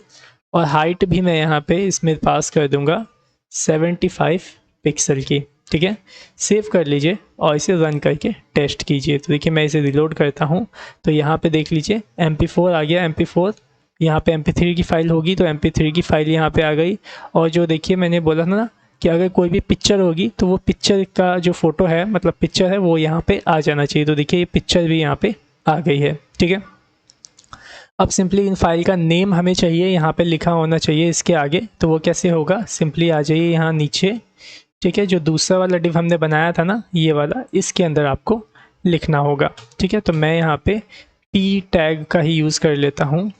और हाइट भी मैं यहाँ पे इसमें पास कर दूँगा 75 पिक्सल की। ठीक है, सेव कर लीजिए और इसे रन करके टेस्ट कीजिए। तो देखिए मैं इसे रिलोड करता हूँ तो यहाँ पे देख लीजिए MP4 आ गया। MP4 यहाँ पे MP3 की फ़ाइल होगी तो MP3 की फ़ाइल यहाँ पे आ गई। और जो देखिए मैंने बोला था ना कि अगर कोई भी पिक्चर होगी तो वो पिक्चर का जो फ़ोटो है, मतलब पिक्चर है, वो यहाँ पे आ जाना चाहिए। तो देखिए ये पिक्चर भी यहाँ पे आ गई है, ठीक है। अब सिंपली इन फाइल का नेम हमें चाहिए, यहाँ पे लिखा होना चाहिए इसके आगे। तो वो कैसे होगा, सिंपली आ जाइए यहाँ नीचे, ठीक है। जो दूसरा वाला डिव हमने बनाया था ना, ये वाला, इसके अंदर आपको लिखना होगा, ठीक है। तो मैं यहाँ पे p टैग का ही यूज़ कर लेता हूँ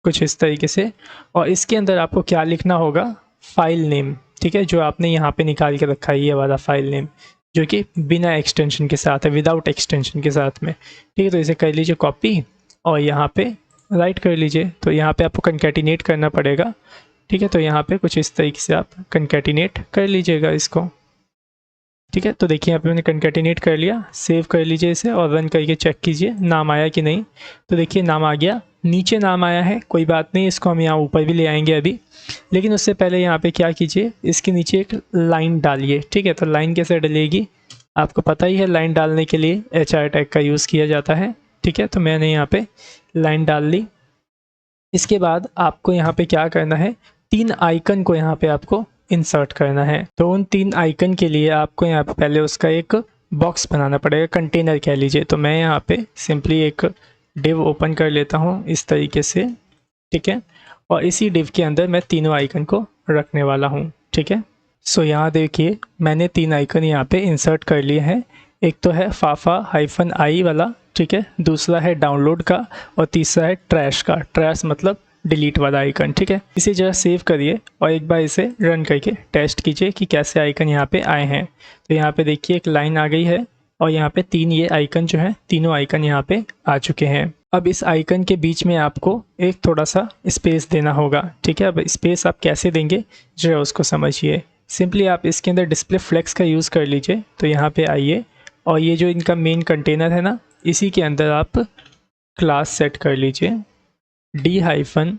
कुछ इस तरीके से। और इसके अंदर आपको क्या लिखना होगा, फाइल नेम, ठीक है, जो आपने यहाँ पे निकाल के रखा है, ये वाला फाइल नेम, जो कि बिना एक्सटेंशन के साथ है, विदाउट एक्सटेंशन के साथ में, ठीक है। तो इसे कर लीजिए कॉपी और यहाँ पे राइट कर लीजिए। तो यहाँ पे आपको कंकैटिनेट करना पड़ेगा, ठीक है। तो यहाँ पे कुछ इस तरीके से आप कंकैटिनेट कर लीजिएगा इसको, ठीक है। तो देखिए यहाँ पे मैंने कंकैटिनेट कर लिया, सेव कर लीजिए इसे और रन करके चेक कीजिए नाम आया कि नहीं। तो देखिए नाम आ गया, नीचे नाम आया है, कोई बात नहीं, इसको हम यहाँ ऊपर भी ले आएंगे अभी। लेकिन उससे पहले यहाँ पे क्या कीजिए, इसके नीचे एक लाइन डालिए, ठीक है। तो लाइन कैसे डलेगी, आपको पता ही है, लाइन डालने के लिए HR टैग का यूज़ किया जाता है, ठीक है। तो मैंने यहाँ पे लाइन डाल ली। इसके बाद आपको यहाँ पे क्या करना है, 3 आइकन को यहाँ पे आपको इंसर्ट करना है। तो उन 3 आइकन के लिए आपको यहाँ पे पहले उसका एक बॉक्स बनाना पड़ेगा, कंटेनर कह लीजिए। तो मैं यहाँ पे सिंपली एक डिव ओपन कर लेता हूँ इस तरीके से, ठीक है। और इसी डिव के अंदर मैं तीनों आइकन को रखने वाला हूँ, ठीक है। सो यहाँ देखिए मैंने 3 आइकन यहाँ पे इंसर्ट कर लिए हैं। एक तो है फाफा-i वाला, ठीक है, दूसरा है डाउनलोड का और तीसरा है ट्रैश का। ट्रैश मतलब डिलीट वाला आइकन, ठीक है। इसे जरा सेव करिए और एक बार इसे रन करके टेस्ट कीजिए कि कैसे आइकन यहाँ पे आए हैं। तो यहाँ पे देखिए एक लाइन आ गई है और यहाँ पे 3 ये आइकन जो हैं, तीनों आइकन यहाँ पे आ चुके हैं। अब इस आइकन के बीच में आपको एक थोड़ा सा स्पेस देना होगा, ठीक है। अब स्पेस आप कैसे देंगे जरा उसको समझिए। सिंपली आप इसके अंदर डिस्प्ले फ्लेक्स का यूज़ कर लीजिए। तो यहाँ पे आइए और ये जो इनका मेन कंटेनर है ना, इसी के अंदर आप क्लास सेट कर लीजिए d-flex,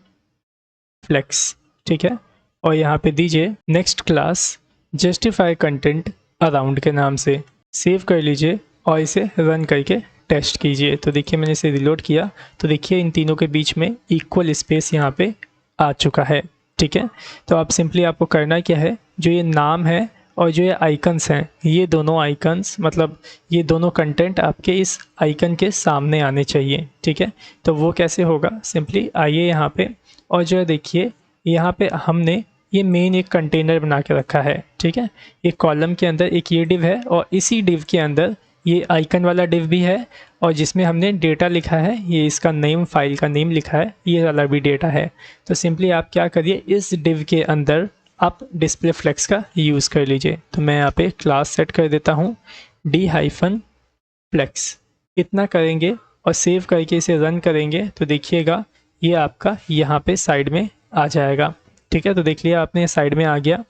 ठीक है। और यहाँ पे दीजिए next class justify content around के नाम से। सेव कर लीजिए और इसे रन करके टेस्ट कीजिए। तो देखिए मैंने इसे रिलोड किया तो देखिए इन तीनों के बीच में इक्वल स्पेस यहाँ पे आ चुका है, ठीक है। तो आप सिंपली आपको करना क्या है, जो ये नाम है और जो ये आइकन्स हैं, ये दोनों आइकन्स मतलब ये दोनों कंटेंट आपके इस आइकन के सामने आने चाहिए, ठीक है। तो वो कैसे होगा, सिंपली आइए यहाँ पे और जो है देखिए यहाँ पे हमने ये मेन एक कंटेनर बना के रखा है, ठीक है। एक कॉलम के अंदर एक ये डिव है और इसी डिव के अंदर ये आइकन वाला डिव भी है और जिसमें हमने डेटा लिखा है, ये इसका नेम, फाइल का नेम लिखा है, ये वाला भी डेटा है। तो सिंपली आप क्या करिए, इस डिव के अंदर आप डिस्प्ले फ्लेक्स का यूज़ कर लीजिए। तो मैं यहाँ पे क्लास सेट कर देता हूँ d-flex, इतना करेंगे और सेव करके इसे रन करेंगे तो देखिएगा ये आपका यहाँ पे साइड में आ जाएगा, ठीक है। तो देख लिया आपने, साइड में आ गया,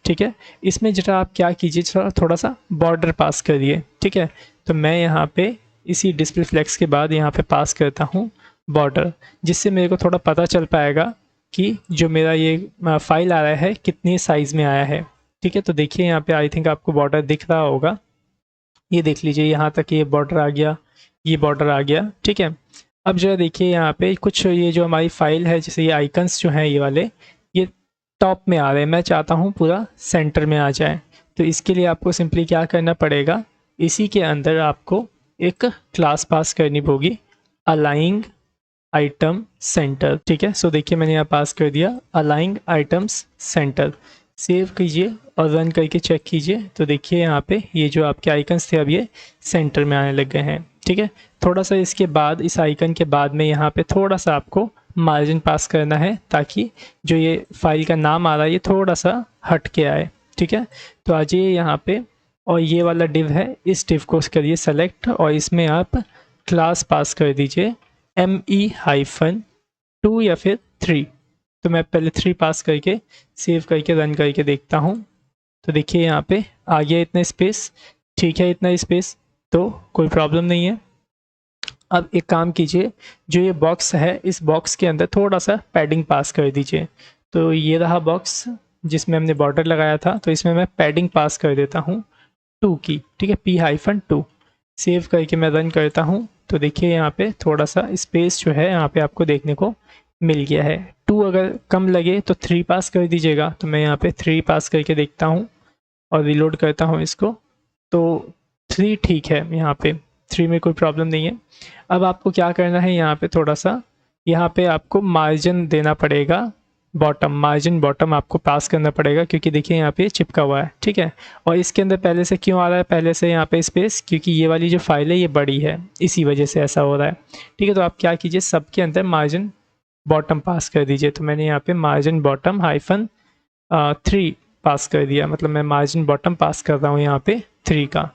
ठीक है। इसमें जरा आप क्या कीजिए, थोड़ा सा बॉर्डर पास करिए, ठीक है। तो मैं यहाँ पे इसी डिस्प्ले फ्लेक्स के बाद यहाँ पे पास करता हूँ बॉर्डर, जिससे मेरे को थोड़ा पता चल पाएगा कि जो मेरा ये फाइल आ रहा है कितनी साइज़ में आया है, ठीक है। तो देखिए यहाँ पे आई थिंक आपको बॉर्डर दिख रहा होगा, ये देख लीजिए यहाँ तक ये बॉर्डर आ गया, ये बॉर्डर आ गया, ठीक है। अब जो देखिए यहाँ पे कुछ ये जो हमारी फाइल है, जैसे ये आइकन्स जो हैं ये वाले, ये टॉप में आ रहे हैं, मैं चाहता हूँ पूरा सेंटर में आ जाए। तो इसके लिए आपको सिंपली क्या करना पड़ेगा, इसी के अंदर आपको एक क्लास पास करनी होगी, अलाइंग आइटम सेंटर, ठीक है। सो देखिए मैंने यहाँ पास कर दिया अलाइंग आइटम्स सेंटर। सेव कीजिए और रन करके चेक कीजिए तो देखिए यहाँ पे ये जो आपके आइकन्स थे अब ये सेंटर में आने लग गए हैं, ठीक है। थोड़ा सा इसके बाद, इस आइकन के बाद में यहाँ पे थोड़ा सा आपको मार्जिन पास करना है ताकि जो ये फाइल का नाम आ रहा है ये थोड़ा सा हट के आए, ठीक है। तो आ जाइए यहाँ पे और ये वाला डिव है, इस डिव को करिए सेलेक्ट और इसमें आप क्लास पास कर दीजिए ME-2 या फिर 3। तो मैं पहले 3 पास करके सेव करके रन करके देखता हूँ। तो देखिए यहाँ पे आ गया इतना स्पेस, ठीक है, इतना स्पेस तो कोई प्रॉब्लम नहीं है। अब एक काम कीजिए, जो ये बॉक्स है इस बॉक्स के अंदर थोड़ा सा पैडिंग पास कर दीजिए। तो ये रहा बॉक्स जिसमें हमने बॉर्डर लगाया था, तो इसमें मैं पैडिंग पास कर देता हूँ 2 की, ठीक है, P-2। सेव करके मैं रन करता हूँ तो देखिए यहाँ पे थोड़ा सा स्पेस जो है यहाँ पे आपको देखने को मिल गया है। 2 अगर कम लगे तो 3 पास कर दीजिएगा। तो मैं यहाँ पे 3 पास करके देखता हूँ और रीलोड करता हूँ इसको। तो 3 ठीक है, यहाँ पे 3 में कोई प्रॉब्लम नहीं है। अब आपको क्या करना है, यहाँ पे थोड़ा-सा यहाँ पे आपको मार्जिन देना पड़ेगा, बॉटम मार्जिन बॉटम आपको पास करना पड़ेगा, क्योंकि देखिए यहाँ पे चिपका हुआ है, ठीक है। और इसके अंदर पहले से क्यों आ रहा है, पहले से यहाँ पे स्पेस, क्योंकि ये वाली जो फाइल है ये बड़ी है, इसी वजह से ऐसा हो रहा है, ठीक है। तो आप क्या कीजिए, सबके अंदर मार्जिन बॉटम पास कर दीजिए। तो मैंने यहाँ पे मार्जिन बॉटम हाइफन 3 पास कर दिया, मतलब मैं मार्जिन बॉटम पास कर रहा हूँ यहाँ पे 3 का।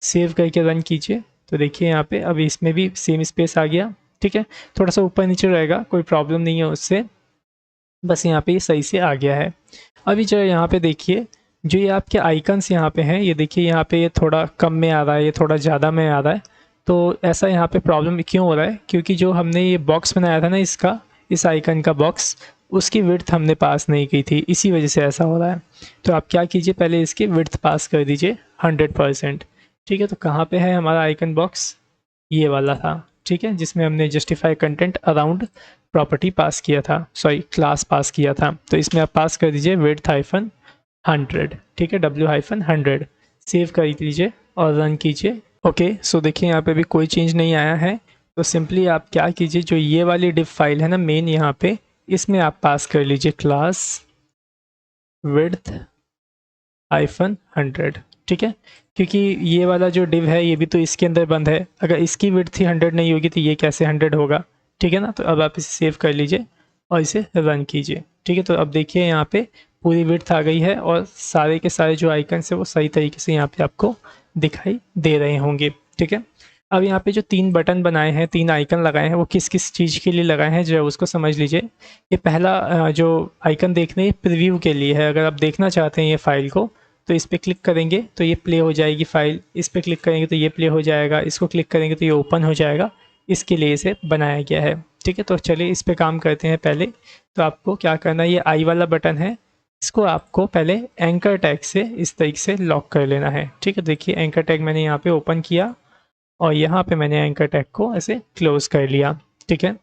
सेव करके रन कीजिए। तो देखिए यहाँ पे अभी इसमें भी सेम स्पेस आ गया, ठीक है। थोड़ा सा ऊपर नीचे रहेगा, कोई प्रॉब्लम नहीं है उससे, बस यहाँ पे ये सही से आ गया है। अभी जो यहाँ पे देखिए, जो ये आपके आइकन्स यहाँ पे हैं, ये देखिए यहाँ पे ये थोड़ा कम में आ रहा है, ये थोड़ा ज़्यादा में आ रहा है। तो ऐसा यहाँ पे प्रॉब्लम क्यों हो रहा है, क्योंकि जो हमने ये बॉक्स बनाया था ना इसका, इस आइकन का बॉक्स, उसकी विड्थ हमने पास नहीं की थी, इसी वजह से ऐसा हो रहा है। तो आप क्या कीजिए, पहले इसकी विड्थ पास कर दीजिए 100%, ठीक है। तो कहाँ पे है हमारा आइकन बॉक्स, ये वाला था, ठीक है, जिसमें हमने जस्टिफाई कंटेंट अराउंड प्रॉपर्टी पास किया था, सॉरी क्लास पास किया था। तो इसमें आप पास कर दीजिए विड्थ हाइफन 100, ठीक है, w हाइफन 100। सेव कर दीजिए और रन कीजिए। ओके, सो देखिए यहाँ पे भी कोई चेंज नहीं आया है। तो सिंपली आप क्या कीजिए, जो ये वाली डिफ फाइल है ना मेन, यहाँ पे इसमें आप पास कर लीजिए क्लास विड्थ हाइफन 100, ठीक है। क्योंकि ये वाला जो डिव है ये भी तो इसके अंदर बंद है, अगर इसकी विड्थ ही 100 नहीं होगी तो ये कैसे 100 होगा, ठीक है ना। तो अब आप इसे सेव कर लीजिए और इसे रन कीजिए, ठीक है। तो अब देखिए यहाँ पे पूरी विड्थ आ गई है और सारे के सारे जो आइकन्स है वो सही तरीके से यहाँ पे आपको दिखाई दे रहे होंगे, ठीक है। अब यहाँ पे जो 3 बटन बनाए हैं, 3 आइकन लगाए हैं, वो किस किस चीज़ के लिए लगाए हैं जो है उसको समझ लीजिए। ये पहला जो आइकन देखने प्रीव्यू के लिए है, अगर आप देखना चाहते हैं ये फाइल को तो इस पर क्लिक करेंगे तो ये प्ले हो जाएगी फाइल, इस पर क्लिक करेंगे तो ये प्ले हो जाएगा, इसको क्लिक करेंगे तो ये ओपन हो जाएगा, इसके लिए इसे बनाया गया है, ठीक है। तो चलिए इस पर काम करते हैं पहले। तो आपको क्या करना है, ये आई वाला बटन है, इसको आपको पहले एंकर टैग से इस तरीके से लॉक कर लेना है, ठीक है। देखिए एंकर टैग मैंने यहाँ पे ओपन किया और यहाँ पे मैंने एंकर टैग को ऐसे क्लोज कर लिया, ठीक है।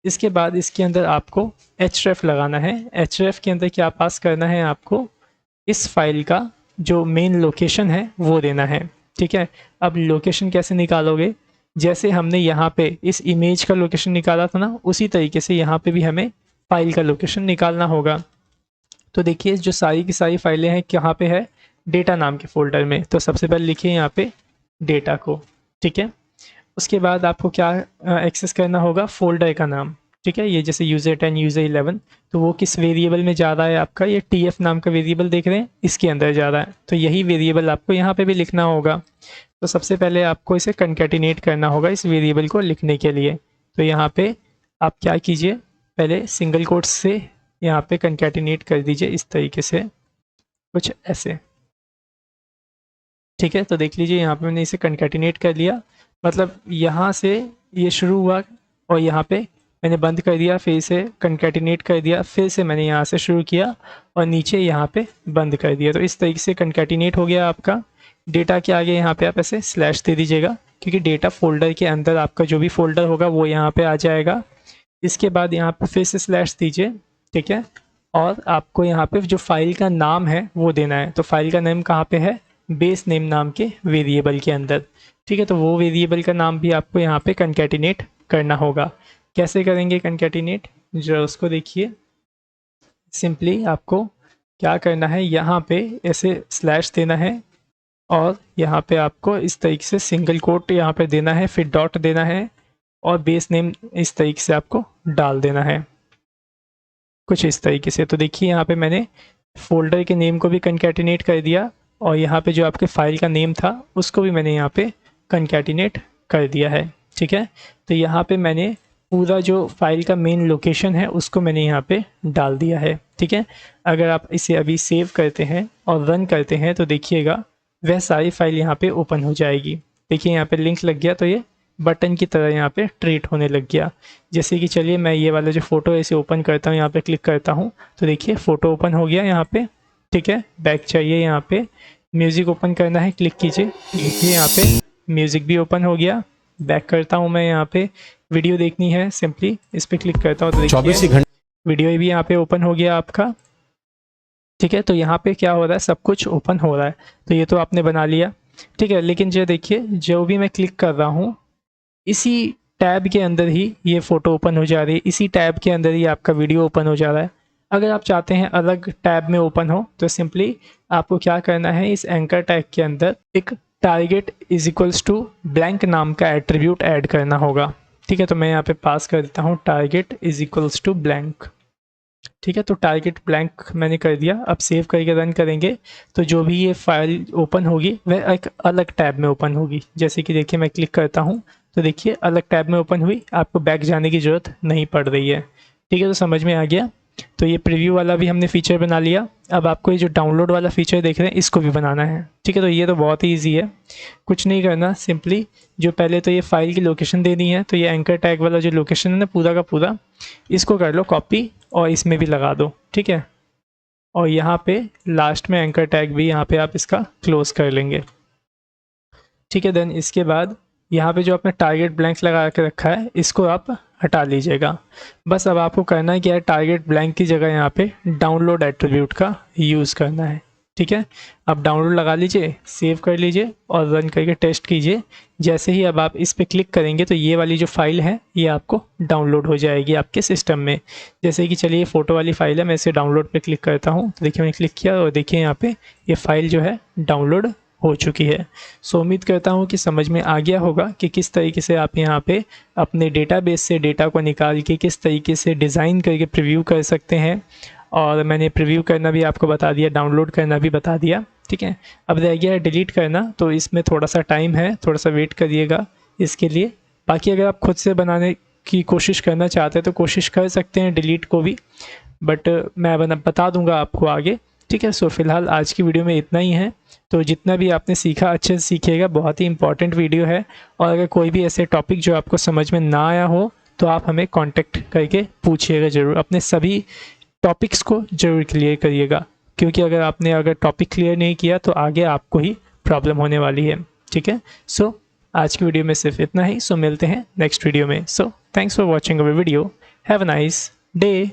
इसके बाद इसके अंदर आपको href लगाना है। href के अंदर क्या पास करना है, आपको इस फाइल का जो मेन लोकेशन है वो देना है, ठीक है। अब लोकेशन कैसे निकालोगे, जैसे हमने यहाँ पे इस इमेज का लोकेशन निकाला था ना, उसी तरीके से यहाँ पे भी हमें फाइल का लोकेशन निकालना होगा। तो देखिए जो सारी की सारी फाइलें हैं कहाँ पे है, डेटा नाम के फोल्डर में। तो सबसे पहले लिखिए यहाँ पे डेटा को, ठीक है। उसके बाद आपको क्या एक्सेस करना होगा, फोल्डर का नाम, ठीक है। ये जैसे यूज़र 10 यूज़र 11, तो वो किस वेरिएबल में जा रहा है आपका, ये TF नाम का वेरिएबल देख रहे हैं, इसके अंदर जा रहा है। तो यही वेरिएबल आपको यहाँ पे भी लिखना होगा। तो सबसे पहले आपको इसे कंकैटिनेट करना होगा इस वेरिएबल को लिखने के लिए। तो यहाँ पे आप क्या कीजिए, पहले सिंगल कोट्स से यहाँ पे कंकैटिनेट कर दीजिए इस तरीके से, कुछ ऐसे, ठीक है। तो देख लीजिए यहाँ पे मैंने इसे कंकैटिनेट कर लिया, मतलब यहाँ से ये शुरू हुआ और यहाँ पे मैंने बंद कर दिया, फिर इसे कंकैटिनेट कर दिया, फिर से मैंने यहाँ से शुरू किया और नीचे यहाँ पे बंद कर दिया। तो इस तरीके से कंकैटिनेट हो गया आपका। डेटा के आगे यहाँ पे आप ऐसे स्लैश दे दीजिएगा, क्योंकि डेटा फोल्डर के अंदर आपका जो भी फोल्डर होगा वो यहाँ पे आ जाएगा। इसके बाद यहाँ पे फिर से स्लैश दीजिए, ठीक है। और आपको यहाँ पे जो फाइल का नाम है वो देना है। तो फाइल का नेम कहाँ पे है, बेस नेम नाम के वेरिएबल के अंदर, ठीक है। तो वो वेरिएबल का नाम भी आपको यहाँ पे कंकैटिनेट करना होगा। कैसे करेंगे कंकैटिनेट, जो उसको देखिए, सिंपली आपको क्या करना है, यहाँ पे ऐसे स्लैश देना है और यहाँ पे आपको इस तरीके से सिंगल कोट यहाँ पे देना है, फिर डॉट देना है और बेस नेम इस तरीके से आपको डाल देना है, कुछ इस तरीके से। तो देखिए यहाँ पे मैंने फोल्डर के नेम को भी कंकैटिनेट कर दिया और यहाँ पे जो आपके फाइल का नेम था उसको भी मैंने यहाँ पे कंकैटिनेट कर दिया है, ठीक है। तो यहाँ पे मैंने पूरा जो फाइल का मेन लोकेशन है उसको मैंने यहाँ पे डाल दिया है, ठीक है। अगर आप इसे अभी सेव करते हैं और रन करते हैं तो देखिएगा वह सारी फाइल यहाँ पे ओपन हो जाएगी। देखिए यहाँ पे लिंक लग गया, तो ये बटन की तरह यहाँ पे ट्रीट होने लग गया। जैसे कि चलिए मैं ये वाला जो फ़ोटो है इसे ओपन करता हूँ, यहाँ पे क्लिक करता हूँ तो देखिए फ़ोटो ओपन हो गया यहाँ पे, ठीक है। बैक चाहिए, यहाँ पे म्यूज़िक ओपन करना है, क्लिक कीजिए, देखिए यहाँ पे म्यूज़िक भी ओपन हो गया, बैक करता हूँ मैं यहाँ पे, वीडियो देखनी है सिंपली इस पर क्लिक करता हूँ तो देखिए 24 घंटे वीडियो भी यहाँ पे ओपन हो गया आपका। ठीक है, तो यहाँ पे क्या हो रहा है, सब कुछ ओपन हो रहा है। तो ये तो आपने बना लिया, ठीक है। लेकिन जो देखिए जो भी मैं क्लिक कर रहा हूँ इसी टैब के अंदर ही ये फ़ोटो ओपन हो जा रही है, इसी टैब के अंदर ही आपका वीडियो ओपन हो जा रहा है। अगर आप चाहते हैं अलग टैब में ओपन हो तो सिंपली आपको क्या करना है, इस एंकर टैग के अंदर एक target is equals to blank नाम का एट्रीब्यूट ऐड करना होगा। ठीक है, तो मैं यहाँ पे पास कर देता हूँ target is equals to blank. ठीक है, तो टारगेट ब्लैंक मैंने कर दिया। अब सेव करके रन करेंगे तो जो भी ये फाइल ओपन होगी वह एक अलग टैब में ओपन होगी। जैसे कि देखिए मैं क्लिक करता हूँ तो देखिए अलग टैब में ओपन हुई, आपको बैक जाने की ज़रूरत नहीं पड़ रही है। ठीक है, तो समझ में आ गया। तो ये प्रीव्यू वाला भी हमने फीचर बना लिया। अब आपको ये जो डाउनलोड वाला फीचर देख रहे हैं इसको भी बनाना है। ठीक है, तो ये तो बहुत ही ईजी है, कुछ नहीं करना, सिंपली जो पहले तो ये फाइल की लोकेशन देनी है। तो ये एंकर टैग वाला जो लोकेशन है ना पूरा का पूरा, इसको कर लो कॉपी और इसमें भी लगा दो। ठीक है, और यहाँ पे लास्ट में एंकर टैग भी यहाँ पे आप इसका क्लोज कर लेंगे। ठीक है, देन इसके बाद यहाँ पे जो आपने टारगेट ब्लैंक लगा के रखा है इसको आप हटा लीजिएगा। बस अब आपको करना है क्या है, टारगेट ब्लैंक की जगह यहाँ पे डाउनलोड एट्रीब्यूट का यूज़ करना है। ठीक है, आप डाउनलोड लगा लीजिए, सेव कर लीजिए और रन करके टेस्ट कीजिए। जैसे ही अब आप इस पर क्लिक करेंगे तो ये वाली जो फाइल है ये आपको डाउनलोड हो जाएगी आपके सिस्टम में। जैसे कि चलिए फ़ोटो वाली फ़ाइल है, मैं इसे डाउनलोड पे क्लिक करता हूँ तो देखिए मैंने क्लिक किया और देखिए यहाँ पे ये फ़ाइल जो है डाउनलोड हो चुकी है। सो उम्मीद करता हूँ कि समझ में आ गया होगा कि किस तरीके से आप यहाँ पे अपने डेटाबेस से डेटा को निकाल के किस तरीके से डिज़ाइन करके प्रीव्यू कर सकते हैं। और मैंने प्रीव्यू करना भी आपको बता दिया, डाउनलोड करना भी बता दिया। ठीक है, अब रह गया है डिलीट करना, तो इसमें थोड़ा सा टाइम है, थोड़ा सा वेट करिएगा इसके लिए। बाकी अगर आप खुद से बनाने की कोशिश करना चाहते हैं तो कोशिश कर सकते हैं डिलीट को भी, बट मैं बता दूंगा आपको आगे। ठीक है, सो फिलहाल आज की वीडियो में इतना ही है। तो जितना भी आपने सीखा अच्छे से सीखिएगा, बहुत ही इंपॉर्टेंट वीडियो है। और अगर कोई भी ऐसे टॉपिक जो आपको समझ में ना आया हो तो आप हमें कांटेक्ट करके पूछिएगा ज़रूर। अपने सभी टॉपिक्स को ज़रूर क्लियर करिएगा, क्योंकि अगर टॉपिक क्लियर नहीं किया तो आगे आपको ही प्रॉब्लम होने वाली है। ठीक है, सो आज की वीडियो में सिर्फ इतना ही। सो मिलते हैं नेक्स्ट वीडियो में। So thanks for watching our video. Have a nice day.